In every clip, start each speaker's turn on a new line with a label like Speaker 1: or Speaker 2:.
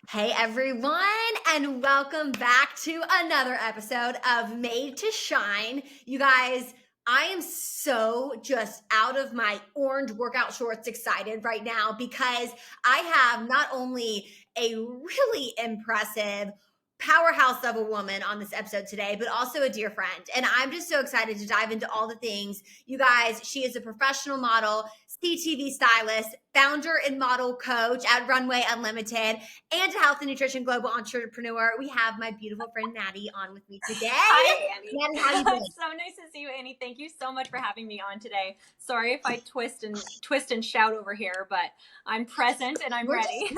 Speaker 1: Hey everyone, and welcome back to another episode of Made to Shine. You guys, I am so just out of my orange workout shorts excited right now because I have not only a really impressive powerhouse of a woman on this episode today, but also a dear friend. And I'm just so excited to dive into all the things. You guys, she is a professional model, CTV stylist, founder and model coach at Runway Unlimited, and a health and nutrition global entrepreneur. We have my beautiful friend Maddie on with me today.
Speaker 2: Hi, Annie.
Speaker 1: Maddie, how you doing?
Speaker 2: It's so nice to see you, Annie. Thank you so much for having me on today. Sorry if I twist and shout over here, but I'm present and I'm ready.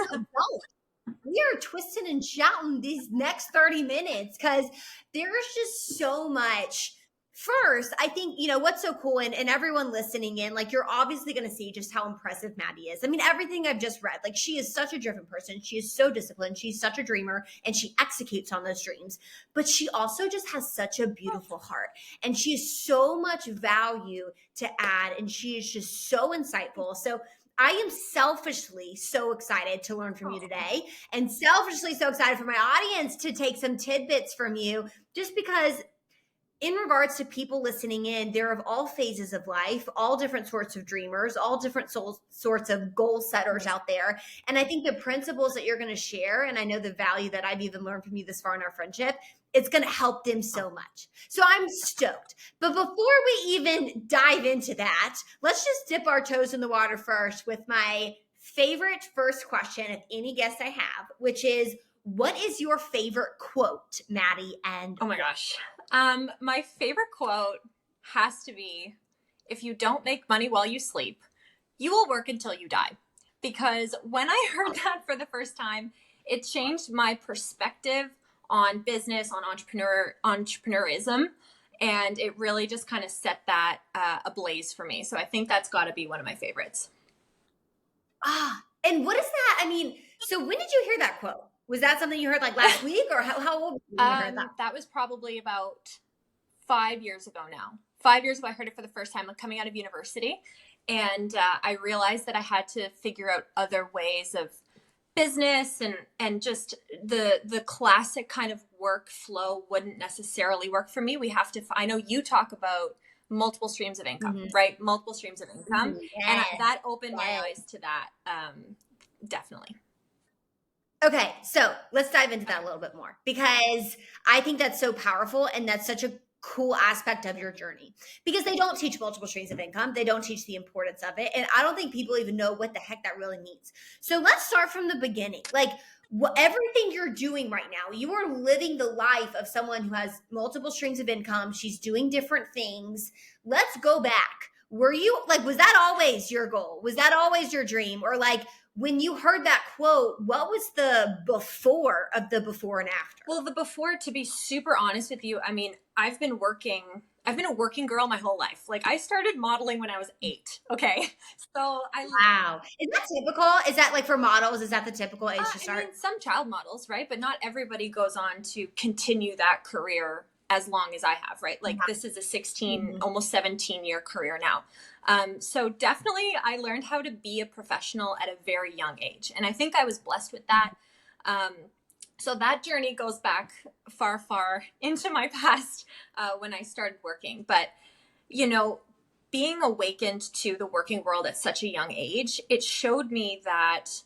Speaker 1: We are twisting and shouting these next 30 minutes because there's just so much. First, I think, what's so cool, and everyone listening in, like, you're obviously going to see just how impressive Maddie is. I mean, everything I've just read, like, she is such a driven person. She is so disciplined. She's such a dreamer, and she executes on those dreams. But she also just has such a beautiful heart, and she has so much value to add, and she is just so insightful. So I am selfishly so excited to learn from you today, and selfishly so excited for my audience to take some tidbits from you, just because in regards to people listening in, they're of all phases of life, all different sorts of dreamers, all different sorts of goal setters out there. And I think the principles that you're going to share, and I know the value that I've even learned from you this far in our friendship, it's going to help them so much. So I'm stoked. But before we even dive into that, let's just dip our toes in the water first with my favorite first question of any guest I have, which is, what is your favorite quote, Maddie? And
Speaker 2: Oh my gosh. My favorite quote has to be, if you don't make money while you sleep, you will work until you die. Because when I heard that for the first time, it changed my perspective on business, on entrepreneurism, and it really just kind of set that ablaze for me. So I think that's got to be one of my favorites.
Speaker 1: And what is that? I mean, so when did you hear that quote? Was that something you heard like last week, or how old were you when you heard that?
Speaker 2: That was probably about 5 years ago now. 5 years ago, I heard it for the first time, like coming out of university. And I realized that I had to figure out other ways of business, and just the classic kind of workflow wouldn't necessarily work for me. We have to, I know you talk about multiple streams of income, right? Multiple streams of income. And that opened my eyes to that, definitely.
Speaker 1: Okay, so let's dive into that a little bit more, because I think that's so powerful, and that's such a cool aspect of your journey, because they don't teach multiple streams of income. They don't teach the importance of it. And I don't think people even know what the heck that really means. So let's start from the beginning. Like, everything you're doing right now, you are living the life of someone who has multiple streams of income. She's doing different things. Let's go back. Were you like, was that always your goal? Was that always your dream? Or like, when you heard that quote, what was the before of the before and after?
Speaker 2: Well, the before, to be super honest with you, I mean, I've been a working girl my whole life. Like, I started modeling when I was 8. Okay. So
Speaker 1: Wow. Is that typical? Is that like for models? Is that the typical age to start?
Speaker 2: I mean, some child models, right? But not everybody goes on to continue that career as long as I have, right? Like, this is a 16, almost 17-year career now. So definitely I learned how to be a professional at a very young age. And I think I was blessed with that. So that journey goes back far, far into my past when I started working. But, being awakened to the working world at such a young age, it showed me that,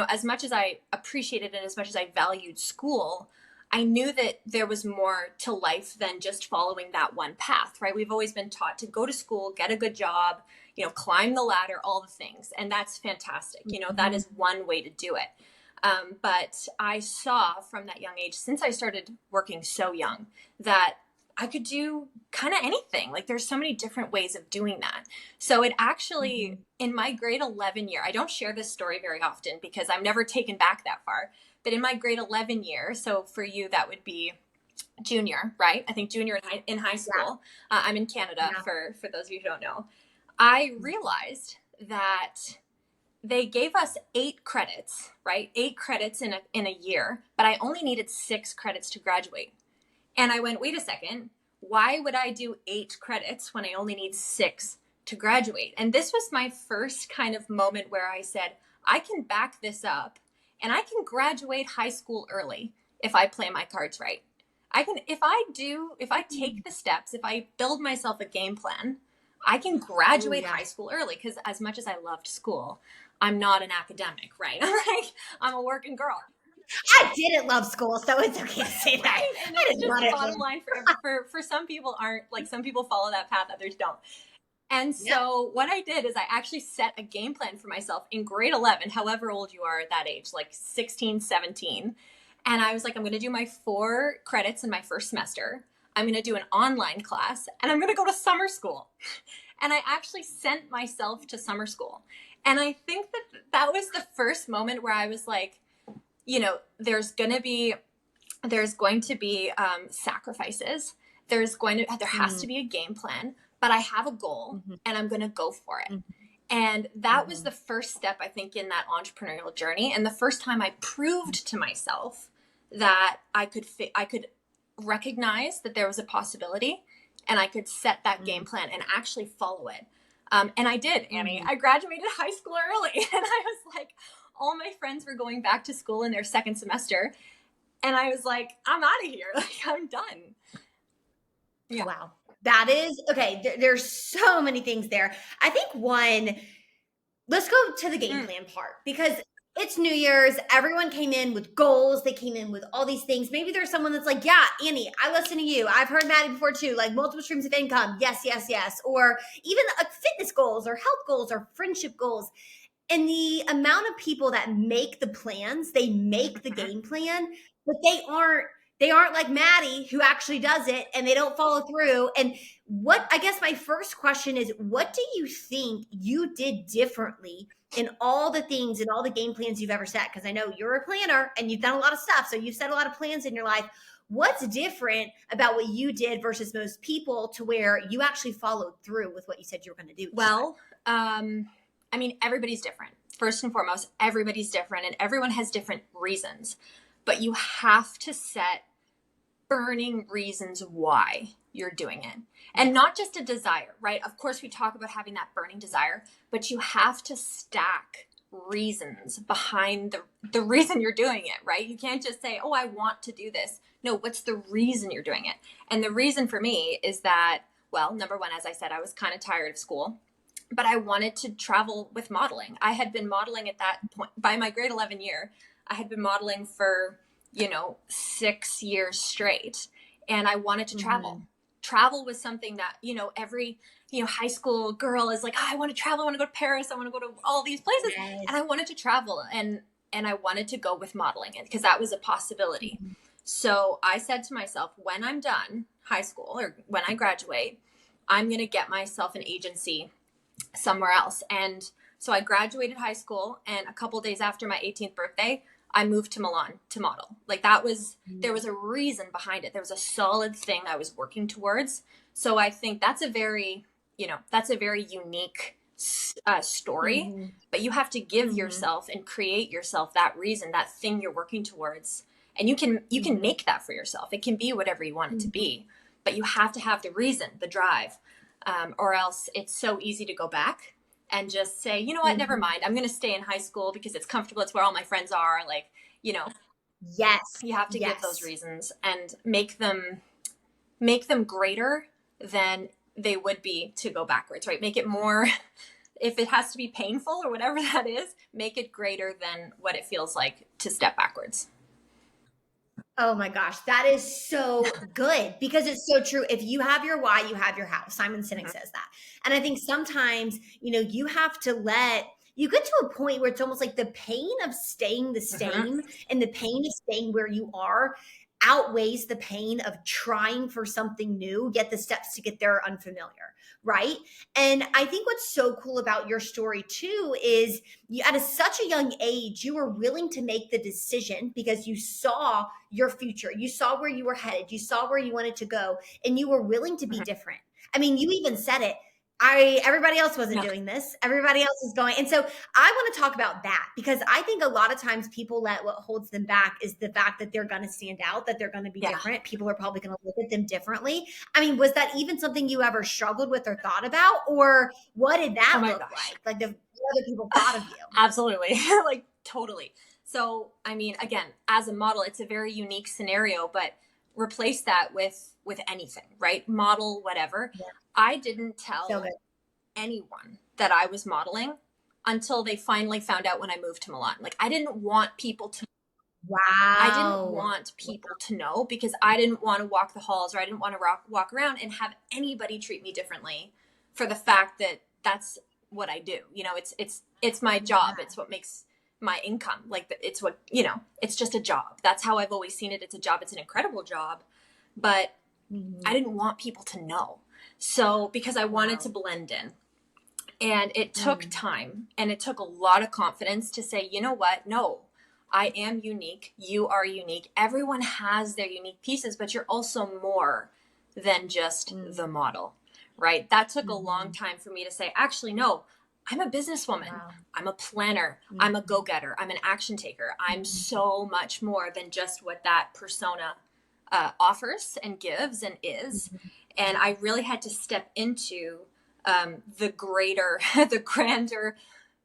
Speaker 2: as much as I appreciated and as much as I valued school, I knew that there was more to life than just following that one path, right? We've always been taught to go to school, get a good job, climb the ladder, all the things. And that's fantastic. That is one way to do it. But I saw from that young age, since I started working so young, that I could do kind of anything. Like, there's so many different ways of doing that. So it actually, in my grade 11 year, I don't share this story very often because I'm never taken back that far. But in my grade 11 year, so for you, that would be junior, right? I think junior in high school. Yeah. I'm in Canada, for those of you who don't know. I realized that they gave us 8 credits, right? 8 credits in a year, but I only needed 6 credits to graduate. And I went, wait a second, why would I do 8 credits when I only need 6 to graduate? And this was my first kind of moment where I said, I can back this up and I can graduate high school early if I play my cards right. I can, if I take the steps, if I build myself a game plan, I can
Speaker 1: Oh,
Speaker 2: graduate
Speaker 1: yeah.
Speaker 2: high school early. Because as much as I loved school, I'm not an academic, right? I'm a working girl.
Speaker 1: I didn't love school, so it's okay to say that.
Speaker 2: Right? And
Speaker 1: I
Speaker 2: it's
Speaker 1: didn't
Speaker 2: just
Speaker 1: want it.
Speaker 2: bottom line for some people aren't like, some people follow that path, others don't. And
Speaker 1: Yep.
Speaker 2: so what I did is I actually set a game plan for myself in grade 11, however old you are at that age, like 16, 17. And I was like, I'm going to do my 4 credits in my first semester. I'm going to do an online class, and I'm going to go to summer school. And I actually sent myself to summer school. And I think that that was the first moment where I was like, you know, there's going to be sacrifices. There has to be a game plan, but I have a goal
Speaker 1: Mm-hmm.
Speaker 2: and I'm going to go for it.
Speaker 1: Mm-hmm.
Speaker 2: And that was
Speaker 1: Mm-hmm.
Speaker 2: the first step, I think, in that entrepreneurial journey. And the first time I proved to myself that I could recognize that there was a possibility, and I could set that game plan and actually follow it. And I did, Annie. I graduated high school early, and I was like, all my friends were going back to school in their second semester. And I was like, I'm out of here. Like, I'm done. Yeah.
Speaker 1: Wow. That is okay. There's so many things there. I think one, let's go to the game plan part, because it's New Year's. Everyone came in with goals. They came in with all these things. Maybe there's someone that's like, yeah, Annie, I listen to you. I've heard Maddie before too, like multiple streams of income. Yes, yes, yes. Or even fitness goals or health goals or friendship goals. And the amount of people that make the plans, they make the game plan, but they aren't like Maddie, who actually does it and they don't follow through. And what, I guess my first question is, what do you think you did differently in all the things and all the game plans you've ever set? Because I know you're a planner and you've done a lot of stuff. So you've set a lot of plans in your life. What's different about what you did versus most people to where you actually followed through with what you said you were going to do?
Speaker 2: Well, I mean, everybody's different. First and foremost, everybody's different, and everyone has different reasons. But you have to set burning reasons why you're doing it. And not just a desire, right? Of course, we talk about having that burning desire, but you have to stack reasons behind the reason you're doing it, right? You can't just say, oh, I want to do this. No, what's the reason you're doing it? And the reason for me is that, well, number one, as I said, I was kind of tired of school, but I wanted to travel with modeling. I had been modeling at that point. By my grade 11 year, I had been modeling for 6 years straight, and I wanted to travel. Mm-hmm. Travel was something that, every, high school girl is like, oh, I want to travel. I want to go to Paris. I want to go to all these places. Yes. And I wanted to travel, and I wanted to go with modeling it because that was a possibility. Mm-hmm. So I said to myself, when I'm done high school or when I graduate, I'm going to get myself an agency somewhere else. And so I graduated high school, and a couple days after my 18th birthday, I moved to Milan to model. Like there was a reason behind it. There was a solid thing I was working towards. So I think that's a very unique story, mm-hmm. but you have to give mm-hmm. yourself and create yourself that reason, that thing you're working towards. And you can mm-hmm. make that for yourself. It can be whatever you want it to be, but you have to have the reason, the drive, or else it's so easy to go back and just say, you know what, mm-hmm. never mind. I'm going to stay in high school because it's comfortable. It's where all my friends are. Like,
Speaker 1: yes,
Speaker 2: you have to give those reasons and make them greater than they would be to go backwards, right? Make it more, if it has to be painful or whatever that is, make it greater than what it feels like to step backwards.
Speaker 1: Oh my gosh, that is so good, because it's so true. If you have your why, you have your how. Simon Sinek mm-hmm. says that. And I think sometimes, you have to you get to a point where it's almost like the pain of staying the same mm-hmm. and the pain of staying where you are outweighs the pain of trying for something new, yet the steps to get there are unfamiliar, right? And I think what's so cool about your story too is you, at such a young age, you were willing to make the decision because you saw your future, you saw where you were headed, you saw where you wanted to go, and you were willing to be mm-hmm. different. I mean, you even said it. Everybody else wasn't doing this. Everybody else is going. And so I want to talk about that, because I think a lot of times people let what holds them back is the fact that they're going to stand out, that they're going to be different. People are probably going to look at them differently. I mean, was that even something you ever struggled with or thought about, or what did that look like? Like what other people thought of you?
Speaker 2: Absolutely. Like totally. So, I mean, again, as a model, it's a very unique scenario, but replace that with anything, right? Model, whatever.
Speaker 1: Yeah.
Speaker 2: I didn't
Speaker 1: So
Speaker 2: tell
Speaker 1: good.
Speaker 2: anyone that I was modeling until they finally found out when I moved to Milan. Like, I didn't
Speaker 1: Wow.
Speaker 2: want people to know because I didn't want to walk the halls, or I didn't want to walk around and have anybody treat me differently for the fact that that's what I do. You know, it's my job.
Speaker 1: Yeah.
Speaker 2: It's what makes my income. Like, it's what, you know, it's just a job. That's how I've always seen it. It's a job. It's an incredible job, but I
Speaker 1: Mhm.
Speaker 2: didn't want people to know. So, because I wanted
Speaker 1: Wow.
Speaker 2: to blend in. And it took
Speaker 1: Mm.
Speaker 2: time and it took a lot of confidence to say, you know what? No, I am unique. You are unique. Everyone has their unique pieces, but you're also more than just
Speaker 1: Mm.
Speaker 2: the model, right? That took a long
Speaker 1: Mhm.
Speaker 2: time for me to say, actually, no, I'm a businesswoman.
Speaker 1: Wow.
Speaker 2: I'm a planner. I'm a
Speaker 1: Mhm.
Speaker 2: go getter. I'm an action taker. I'm
Speaker 1: Mhm.
Speaker 2: so much more than just what that persona offers and gives and is.
Speaker 1: Mhm.
Speaker 2: And I really had to step into the greater, the grander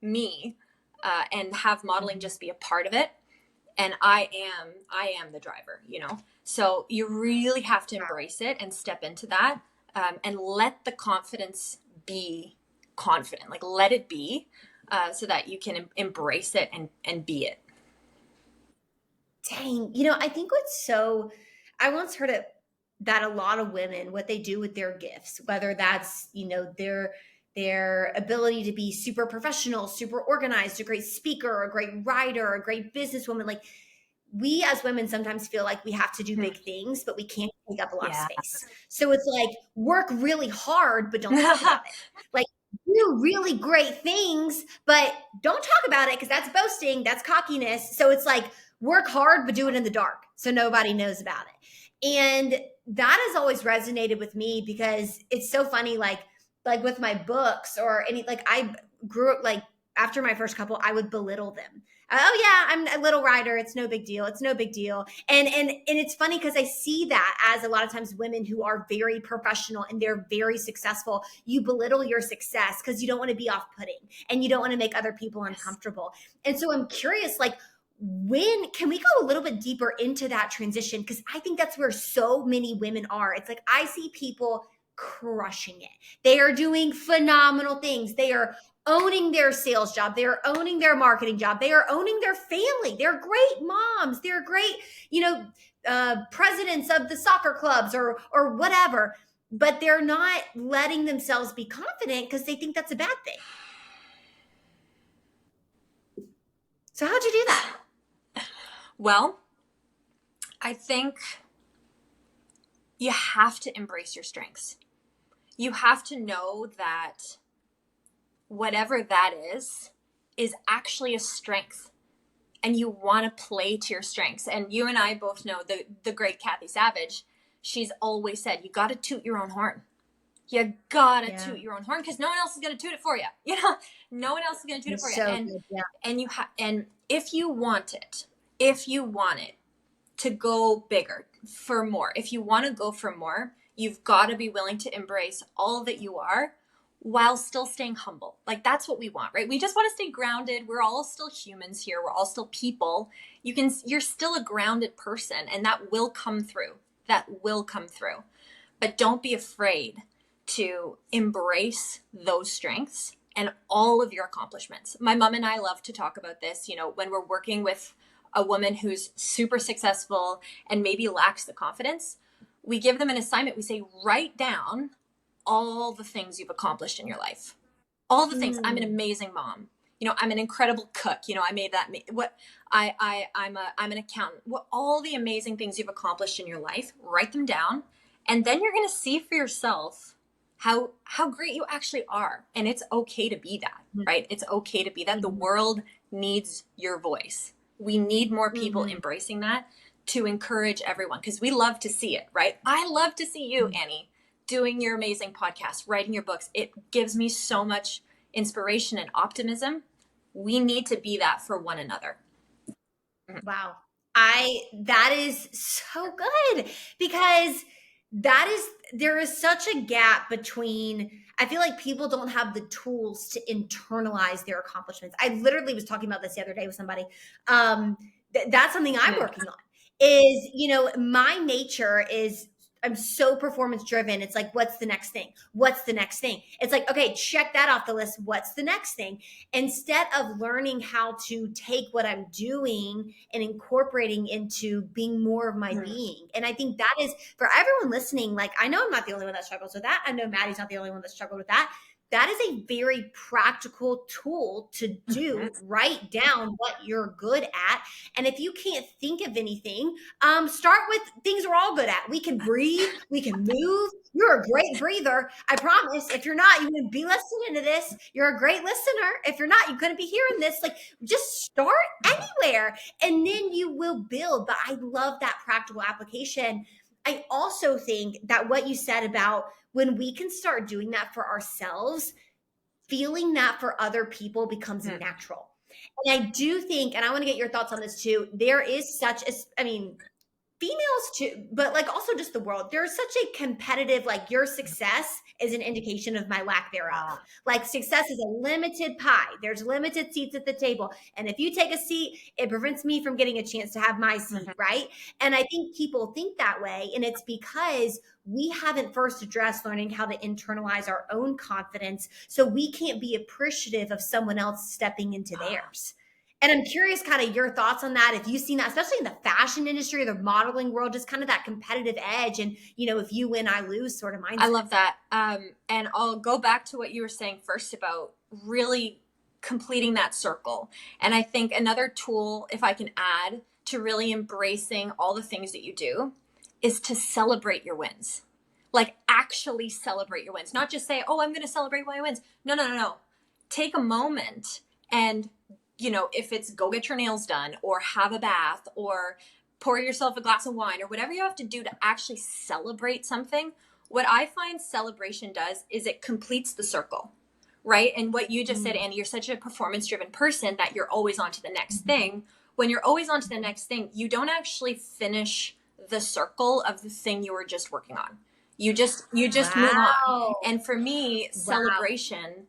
Speaker 2: me, and have modeling
Speaker 1: Mhm.
Speaker 2: just be a part of it. And I am the driver, you know? So you really have to embrace it and step into that, and let the confidence be confident. Like, let it be, so that you can embrace it and be it.
Speaker 1: Dang, I think I once heard it that a lot of women, what they do with their gifts, whether that's, their ability to be super professional, super organized, a great speaker, a great writer, a great businesswoman, like we as women sometimes feel like we have to do
Speaker 2: Hmm.
Speaker 1: big things, but we can't take up a lot of
Speaker 2: Yeah.
Speaker 1: space. So it's like work really hard, but don't talk about it. Like do really great things, but don't talk about it because that's boasting, that's cockiness. So it's like work hard, but do it in the dark so nobody knows about it. And that has always resonated with me because it's so funny, like with my books or any like I grew up like after my first couple, I would belittle them. Oh yeah, I'm a little writer. It's no big deal. It's no big deal. And it's funny because I see that as a lot of times women who are very professional and they're very successful, you belittle your success because you don't want to be off-putting and you don't want to make other people
Speaker 2: Yes.
Speaker 1: uncomfortable. And so I'm curious, like, when can we go a little bit deeper into that transition? Because I think that's where so many women are. It's like I see people crushing it. They are doing phenomenal things. They are owning their sales job. They are owning their marketing job. They are owning their family. They're great moms. They're great, presidents of the soccer clubs or whatever. But they're not letting themselves be confident because they think that's a bad thing. So how'd you do that?
Speaker 2: Well, I think you have to embrace your strengths. You have to know that whatever that is actually a strength, and you want to play to your strengths. And you and I both know the great Kathy Savage. She's always said, you got to toot your own horn. You gotta
Speaker 1: Yeah.
Speaker 2: toot your own horn because no one else is gonna toot it for you. You know, no one else is gonna toot it for
Speaker 1: It's
Speaker 2: you.
Speaker 1: so good. Yeah.
Speaker 2: And if you want it, if you want it to go bigger, for more, if you want to go for more, you've got to be willing to embrace all that you are while still staying humble. Like, that's what we want, right? We just want to stay grounded. We're all still humans here. We're all still people. You're still a grounded person, and that will come through. That will come through. But don't be afraid to embrace those strengths and all of your accomplishments. My mom and I love to talk about this, you know, when we're working with a woman who's super successful and maybe lacks the confidence. We give them an assignment. We say, write down all the things you've accomplished in your life. All the things. I'm an
Speaker 1: Mm.
Speaker 2: amazing mom. You know, I'm an incredible cook. You know, I made that. What I'm an accountant. What all the amazing things you've accomplished in your life. Write them down, and then you're going to see for yourself how great you actually are. And it's okay to be that, right? It's okay to be that. The
Speaker 1: Mhm.
Speaker 2: world needs your voice. We need more people
Speaker 1: Mhm.
Speaker 2: embracing that to encourage everyone because we love to see it, right? I love to see you,
Speaker 1: Mhm.
Speaker 2: Annie, doing your amazing podcast, writing your books. It gives me so much inspiration and optimism. We need to be that for one another.
Speaker 1: Wow. That is so good because there is such a gap between, I feel like people don't have the tools to internalize their accomplishments. I literally was talking about this the other day with somebody. That's something I'm working on is, my nature is I'm so performance driven. It's like, what's the next thing? What's the next thing? It's like, okay, check that off the list. What's the next thing? Instead of learning how to take what I'm doing and incorporating into being more of my being. And I think that is for everyone listening. Like, I know I'm not the only one that struggles with that. I know Maddie's not the only one that struggled with that. That is a very practical tool to do. Write down what you're good at. And if you can't think of anything, start with things we're all good at. We can breathe, we can move. You're a great breather. I promise. If you're not, you wouldn't be listening to this. You're a great listener. If you're not, you couldn't be hearing this. Like, just start anywhere and then you will build. But I love that practical application. I also think that what you said about when we can start doing that for ourselves, feeling that for other people becomes natural. And I do think, and I want to get your thoughts on this too, there is such a, females too, but like also just the world, there's such a competitive, like your success is an indication of my lack thereof. Like success is a limited pie. There's limited seats at the table. And if you take a seat, it prevents me from getting a chance to have my seat, right? And I think people think that way. And it's because we haven't first addressed learning how to internalize our own confidence. So we can't be appreciative of someone else stepping into theirs. And I'm curious kind of your thoughts on that. If you've seen that, especially in the fashion industry or the modeling world, just kind of that competitive edge and, if you win, I lose sort of mindset.
Speaker 2: I love that. And I'll go back to what you were saying first about really completing that circle. And I think another tool, if I can add to really embracing all the things that you do, is to celebrate your wins. Like actually celebrate your wins. Not just say, oh, I'm going to celebrate my wins. No. Take a moment and if it's go get your nails done or have a bath or pour yourself a glass of wine or whatever you have to do to actually celebrate something, what I find celebration does is it completes the circle, right? And what you just said, Andy, you're such a performance-driven person that you're always on to the next thing. When you're always on to the next thing, you don't actually finish the circle of the thing you were just working on. You just move on. And for me, celebration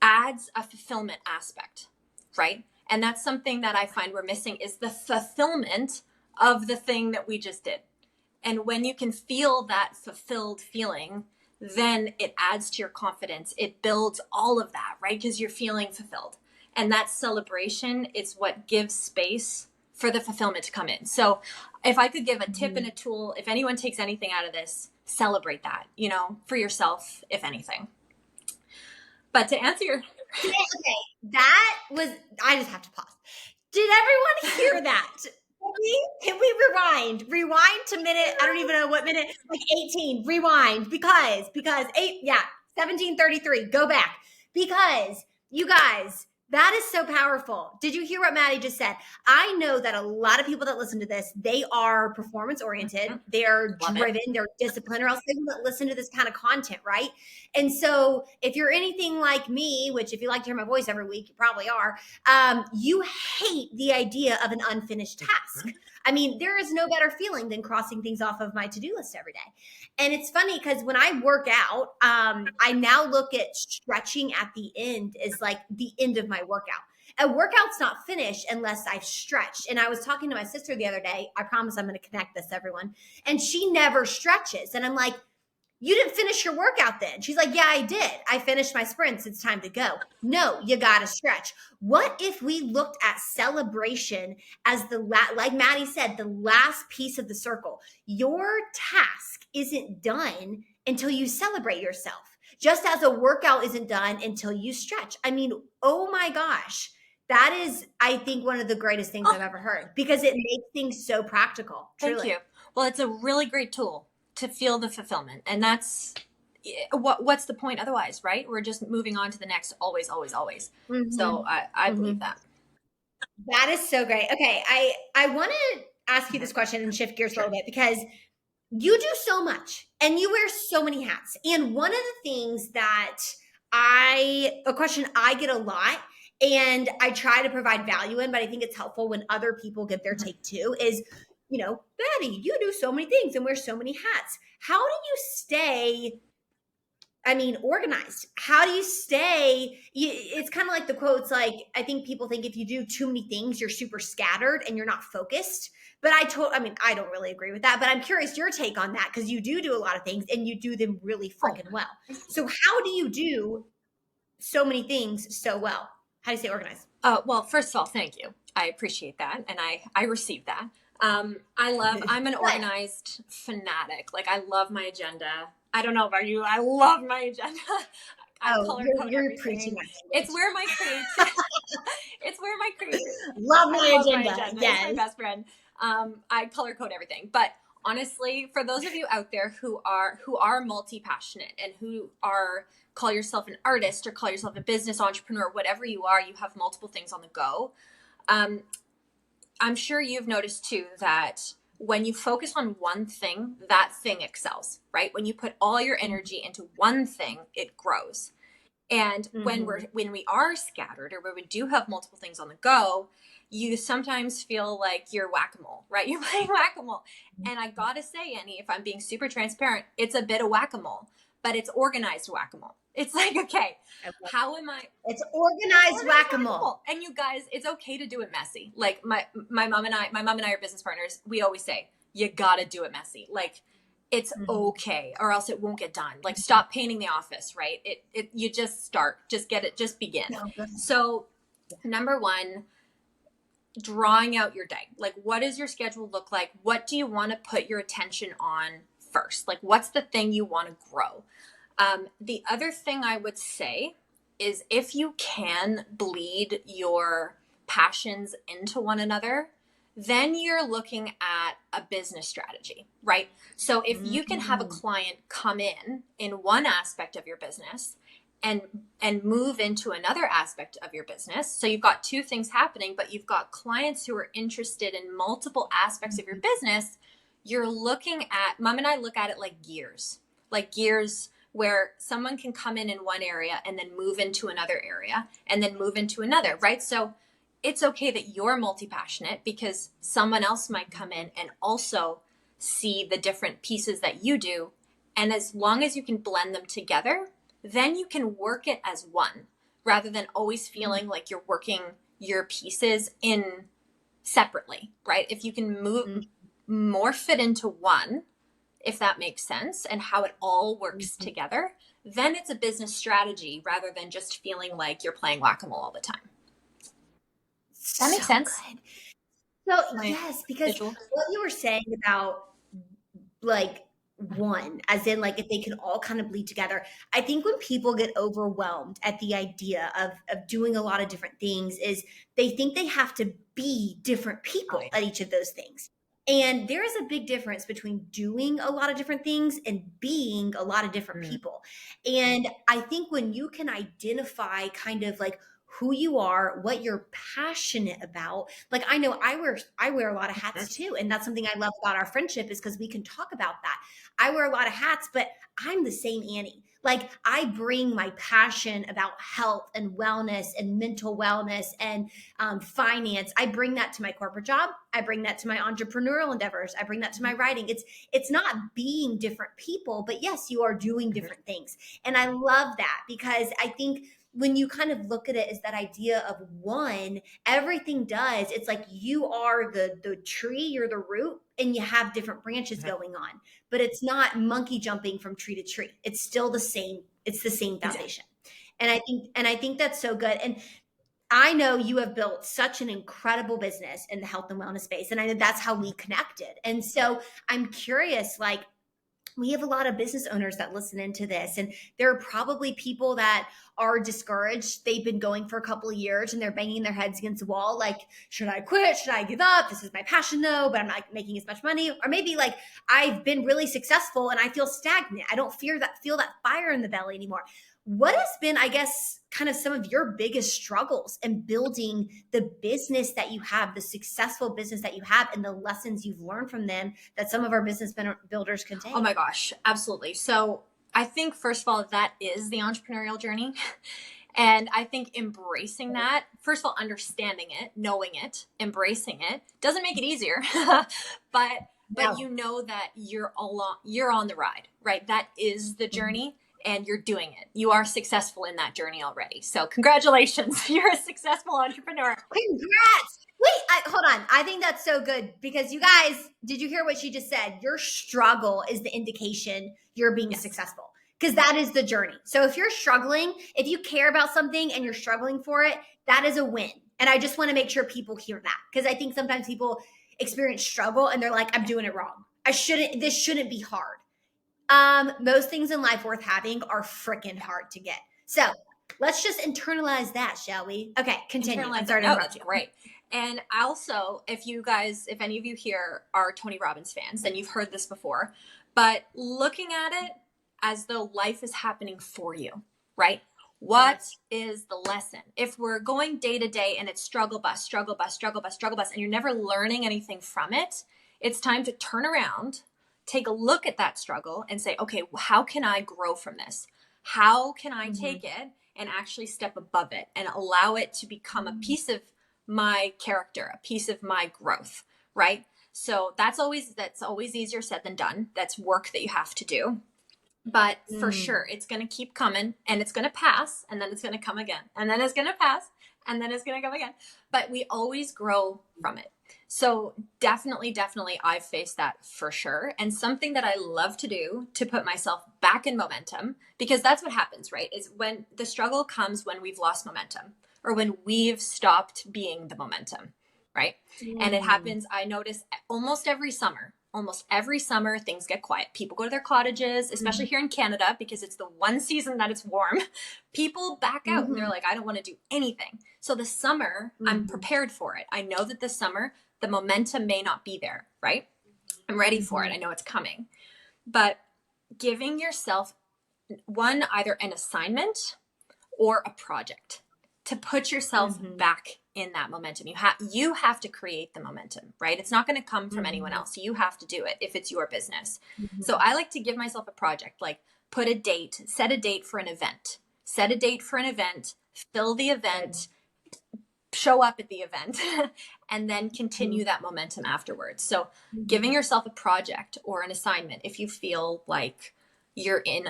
Speaker 2: adds a fulfillment aspect. Right. And that's something that I find we're missing is the fulfillment of the thing that we just did. And when you can feel that fulfilled feeling, then it adds to your confidence. It builds all of that, right? Because you're feeling fulfilled. And that celebration is what gives space for the fulfillment to come in. So if I could give a tip and a tool, if anyone takes anything out of this, celebrate that, for yourself, if anything. But to answer your...
Speaker 1: Okay, that was, I just have to pause. Did everyone hear that? Can we rewind? Rewind to minute, I don't even know what minute, like 18, rewind, because 1733, go back. Because you guys, that is so powerful. Did you hear what Maddie just said? I know that a lot of people that listen to this, they are performance oriented. They're driven, they're disciplined, or else they wouldn't listen to this kind of content, right? And so if you're anything like me, which if you like to hear my voice every week, you probably are, you hate the idea of an unfinished task. I mean, there is no better feeling than crossing things off of my to-do list every day. And it's funny because when I work out, I now look at stretching at the end as like the end of my workout. A workout's not finished unless I've stretched. And I was talking to my sister the other day. I promise I'm going to connect this, everyone. And she never stretches. And I'm like, you didn't finish your workout then. She's like, yeah, I did. I finished my sprints. It's time to go. No, you got to stretch. What if we looked at celebration as like Maddie said, the last piece of the circle? Your task isn't done until you celebrate yourself, just as a workout isn't done until you stretch. I mean, oh my gosh. That is, I think, one of the greatest things I've ever heard because it makes things so practical. Truly.
Speaker 2: Thank you. Well, it's a really great tool to feel the fulfillment. And that's what's the point otherwise, right? We're just moving on to the next, always. So I believe that.
Speaker 1: That is so great. Okay. I want to ask you this question and shift gears a little bit because you do so much and you wear so many hats. And one of the things that a question I get a lot and I try to provide value in, but I think it's helpful when other people give their take too, is Maddie, you do so many things and wear so many hats. How do you stay organized? How do you stay? It's kind of like the quotes, like, I think people think if you do too many things, you're super scattered and you're not focused. But I don't really agree with that, but I'm curious your take on that, because you do a lot of things and you do them really freaking well. So how do you do so many things so well? How do you stay organized?
Speaker 2: Well, first of all, thank you. I appreciate that. And I received that. I'm an organized fanatic. Like, I love my agenda. I don't know about you. I love my agenda. I color code everything. It's where my creativity. It's where my creativity.
Speaker 1: Love my agenda. Yes.
Speaker 2: It's my best friend. I color code everything. But honestly, for those of you out there who are multi-passionate and who call yourself an artist or call yourself a business entrepreneur, whatever you are, you have multiple things on the go. I'm sure you've noticed too that when you focus on one thing, that thing excels, right? When you put all your energy into one thing, it grows. And when we are scattered, or when we do have multiple things on the go, you sometimes feel like you're whack-a-mole, right? You're playing whack-a-mole. And I gotta say, Annie, if I'm being super transparent, it's a bit of whack-a-mole, but it's organized whack-a-mole. It's like, okay, how am I?
Speaker 1: It's organized whack-a-mole.
Speaker 2: And you guys, it's okay to do it messy. Like my mom and I are business partners. We always say, you gotta do it messy. Like, it's okay, or else it won't get done. Like, stop painting the office, right? You just start, just get it, just begin. So number one, drawing out your day. Like, what does your schedule look like? What do you want to put your attention on first? Like, what's the thing you want to grow? The other thing I would say is, if you can bleed your passions into one another, then you're looking at a business strategy, right? So if you can have a client come in one aspect of your business and move into another aspect of your business. So you've got two things happening, but you've got clients who are interested in multiple aspects of your business. You're looking at, Mom and I look at it like gears where someone can come in one area and then move into another area and then move into another, right? So it's okay that you're multi-passionate, because someone else might come in and also see the different pieces that you do. And as long as you can blend them together, then you can work it as one, rather than always feeling like you're working your pieces in separately, right? If you can morph it into one, if that makes sense, and how it all works together, then it's a business strategy rather than just feeling like you're playing whack-a-mole all the time. That makes sense.
Speaker 1: Good. So yes, because what you were saying about, like, one, as in, like, if they can all kind of bleed together, I think when people get overwhelmed at the idea of doing a lot of different things, is they think they have to be different people at each of those things. And there is a big difference between doing a lot of different things and being a lot of different people. And I think when you can identify kind of like who you are, what you're passionate about. Like, I know I wear a lot of hats too. And that's something I love about our friendship, is because we can talk about that. I wear a lot of hats, but I'm the same Annie. Like, I bring my passion about health and wellness and mental wellness and finance. I bring that to my corporate job. I bring that to my entrepreneurial endeavors. I bring that to my writing. It's not being different people, but yes, you are doing different things. And I love that, because I think when you kind of look at it as that idea of one, everything does. It's like you are the tree, you're the root, and you have different branches going on. But it's not monkey jumping from tree to tree. It's still the same. It's the same foundation. And I think that's so good. And I know you have built such an incredible business in the health and wellness space. And I know that's how we connected. And so I'm curious, like, we have a lot of business owners that listen into this, and there are probably people that are discouraged. They've been going for a couple of years and they're banging their heads against the wall. Like, should I quit? Should I give up? This is my passion though, but I'm not making as much money. Or maybe like, I've been really successful and I feel stagnant. I don't feel that fire in the belly anymore. What has been, I guess, kind of some of your biggest struggles in building the business that you have, the successful business that you have, and the lessons you've learned from them that some of our business builders can take?
Speaker 2: Oh my gosh, absolutely. So I think, first of all, that is the entrepreneurial journey. And I think embracing that, first of all, understanding it, knowing it, embracing it, doesn't make it easier, but you know that you're on the ride, right? That is the journey, and you're doing it. You are successful in that journey already. So congratulations, you're a successful entrepreneur.
Speaker 1: Congrats. Wait, hold on. I think that's so good because you guys, did you hear what she just said? Your struggle is the indication you're being successful, because that is the journey. So if you're struggling, if you care about something and you're struggling for it, that is a win. And I just want to make sure people hear that, because I think sometimes people experience struggle and they're like, I'm doing it wrong. This shouldn't be hard. Most things in life worth having are freaking hard to get. So let's just internalize that, shall we? Okay, continue.
Speaker 2: No, that's great. And also, if any of you here are Tony Robbins fans, then you've heard this before, but looking at it as though life is happening for you, right? What is the lesson? If we're going day to day and it's struggle bus, and you're never learning anything from it, it's time to turn around, take a look at that struggle and say, okay, how can I grow from this? How can I take it and actually step above it and allow it to become a piece of my character, a piece of my growth, right? So that's always easier said than done. That's work that you have to do. But for sure, it's going to keep coming, and it's going to pass, and then it's going to come again, and then it's going to pass, and then it's going to come again. But we always grow from it. So definitely, I've faced that for sure. And something that I love to do to put myself back in momentum, because that's what happens, right? Is when the struggle comes when we've lost momentum or when we've stopped being the momentum, right? And it happens, I notice almost every summer, things get quiet. People go to their cottages, especially here in Canada, because it's the one season that it's warm. People back out and they're like, I don't want to do anything. So the summer, I'm prepared for it. I know that this summer, the momentum may not be there, right? I'm ready for it. I know it's coming. But giving yourself either an assignment or a project to put yourself back in that momentum. You have to create the momentum, right? It's not going to come from anyone else. You have to do it if it's your business. So I like to give myself a project, like set a date for an event, fill the event, show up at the event, and then continue that momentum afterwards. So giving yourself a project or an assignment, if you feel like you're in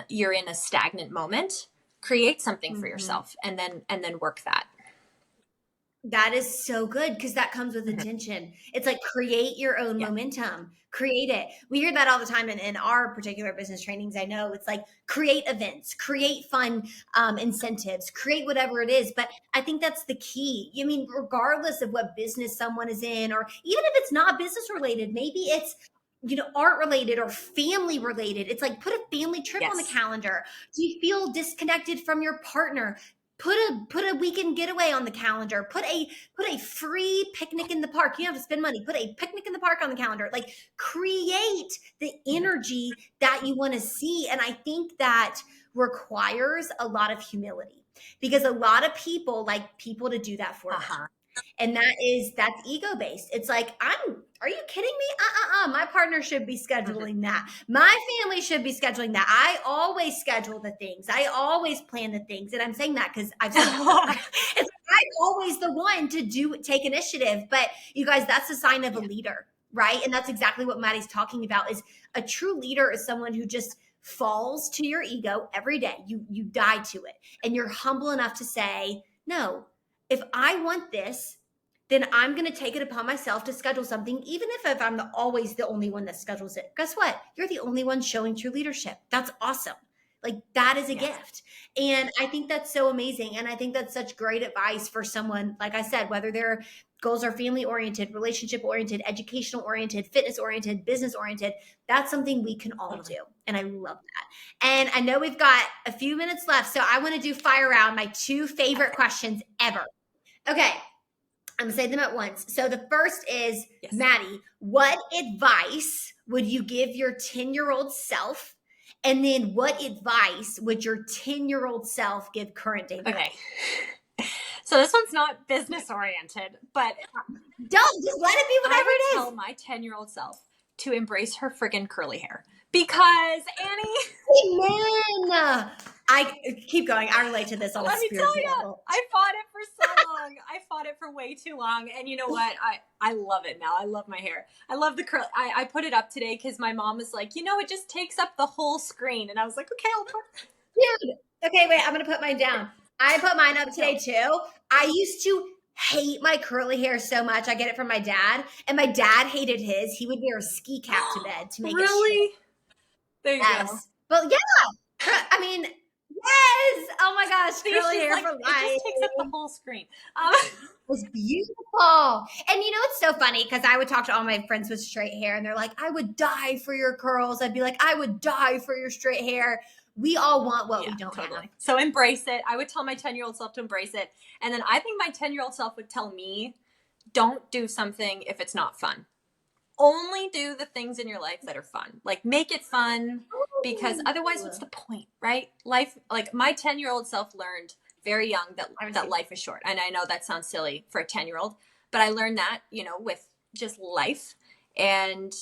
Speaker 2: a stagnant moment, create something for yourself and then work that.
Speaker 1: That is so good, because that comes with intention. It's like create your own momentum, create it. We hear that all the time in our particular business trainings. I know it's like create events, create fun incentives, create whatever it is. But I think that's the key. I mean, regardless of what business someone is in, or even if it's not business related, maybe it's art related or family related. It's like put a family trip on the calendar. Do you feel disconnected from your partner? Put a weekend getaway on the calendar. Put a free picnic in the park. You don't have to spend money. Put a picnic in the park on the calendar. Like, create the energy that you want to see. And I think that requires a lot of humility, because a lot of people like people to do that for them. And that's ego based. It's like, are you kidding me? My partner should be scheduling that. My family should be scheduling that. I always schedule the things. I always plan the things. And I'm saying that because I've said that. It's like, I'm always the one to take initiative. But you guys, that's a sign of a leader, right? And that's exactly what Maddie's talking about. Is a true leader is someone who just falls to your ego every day. You die to it. And you're humble enough to say, no, if I want this, then I'm going to take it upon myself to schedule something, even if I'm always the only one that schedules it. Guess what? You're the only one showing true leadership. That's awesome. Like, that is a gift. And I think that's so amazing. And I think that's such great advice for someone, like I said, whether their goals are family oriented, relationship oriented, educational oriented, fitness oriented, business oriented. That's something we can all do. And I love that. And I know we've got a few minutes left, so I want to do fire round, my 2 favorite questions ever. Okay. I'm going to say them at once. So the first is, Maddie, what advice would you give your 10-year-old self? And then what advice would your 10-year-old self give current day?
Speaker 2: Okay. So this one's not business oriented, but
Speaker 1: don't, just let it be whatever it is.
Speaker 2: I would tell my 10-year-old self to embrace her friggin' curly hair, because Annie.
Speaker 1: Amen. I keep going. I relate to this on a
Speaker 2: Let me tell
Speaker 1: spiritual
Speaker 2: you,
Speaker 1: level.
Speaker 2: I fought it for so long. I fought it for way too long. And you know what? I love it now. I love my hair. I love the curl. I put it up today because my mom was like, it just takes up the whole screen. And I was like, okay, I'll put.
Speaker 1: Dude, okay, wait, I'm gonna put mine down. I put mine up today too. I used to hate my curly hair so much. I get it from my dad, and my dad hated his. He would wear a ski cap to bed to make it
Speaker 2: Really?
Speaker 1: straight.
Speaker 2: There you go.
Speaker 1: Yes, but yeah, I mean, yes. Oh my gosh,
Speaker 2: See,
Speaker 1: curly
Speaker 2: she's
Speaker 1: hair
Speaker 2: like,
Speaker 1: for
Speaker 2: it
Speaker 1: life.
Speaker 2: just takes up the whole screen.
Speaker 1: It was beautiful. And it's so funny because I would talk to all my friends with straight hair and they're like, I would die for your curls. I'd be like, I would die for your straight hair. We all want what we don't have.
Speaker 2: So embrace it. I would tell my 10-year-old self to embrace it. And then I think my 10-year-old self would tell me, don't do something if it's not fun. Only do the things in your life that are fun. Like, make it fun, because otherwise what's the point, right? Life, like my 10-year-old self learned very young that life is short. And I know that sounds silly for a 10-year-old, but I learned that, with just life. And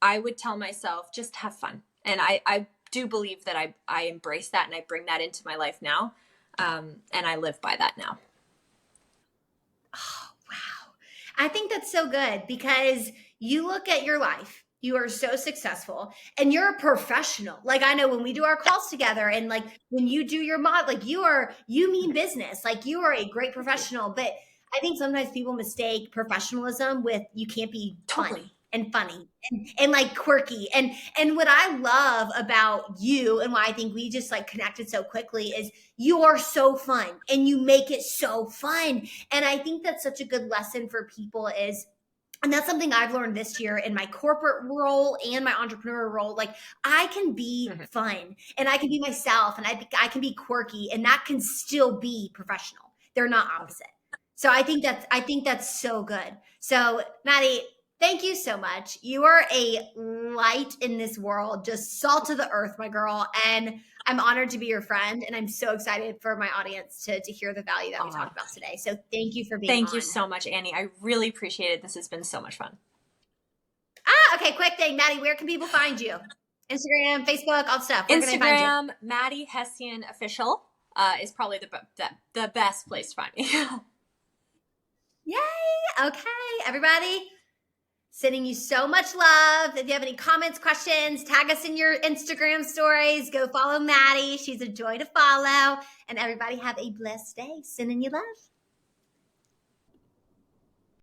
Speaker 2: I would tell myself, just have fun. And I do believe that I embrace that and I bring that into my life now. And I live by that now.
Speaker 1: Oh, wow. I think that's so good because you look at your life, you are so successful and you're a professional. Like, I know when we do our calls together and like when you do your mod, like you mean business, like you are a great professional. But I think sometimes people mistake professionalism with you can't be fun and funny and like quirky. And what I love about you and why I think we just like connected so quickly is you are so fun and you make it so fun. And I think that's such a good lesson for people is, and that's something I've learned this year in my corporate role and my entrepreneur role. Like, I can be fun and I can be myself and I can be quirky and that can still be professional. They're not opposite. So I think that's so good. So Maddie, thank you so much. You are a light in this world, just salt of the earth, my girl. And I'm honored to be your friend. And I'm so excited for my audience to hear the value that we talked about today. So thank you for being on.
Speaker 2: Thank you so much, Annie. I really appreciate it. This has been so much fun.
Speaker 1: Okay, quick thing. Maddie, where can people find you? Instagram, Facebook, all stuff. Where can I find you?
Speaker 2: Maddie Hession Official is probably the best place to find me.
Speaker 1: Yay. Okay, everybody. Sending you so much love. If you have any comments, questions, tag us in your Instagram stories. Go follow Maddie. She's a joy to follow. And everybody have a blessed day. Sending you love.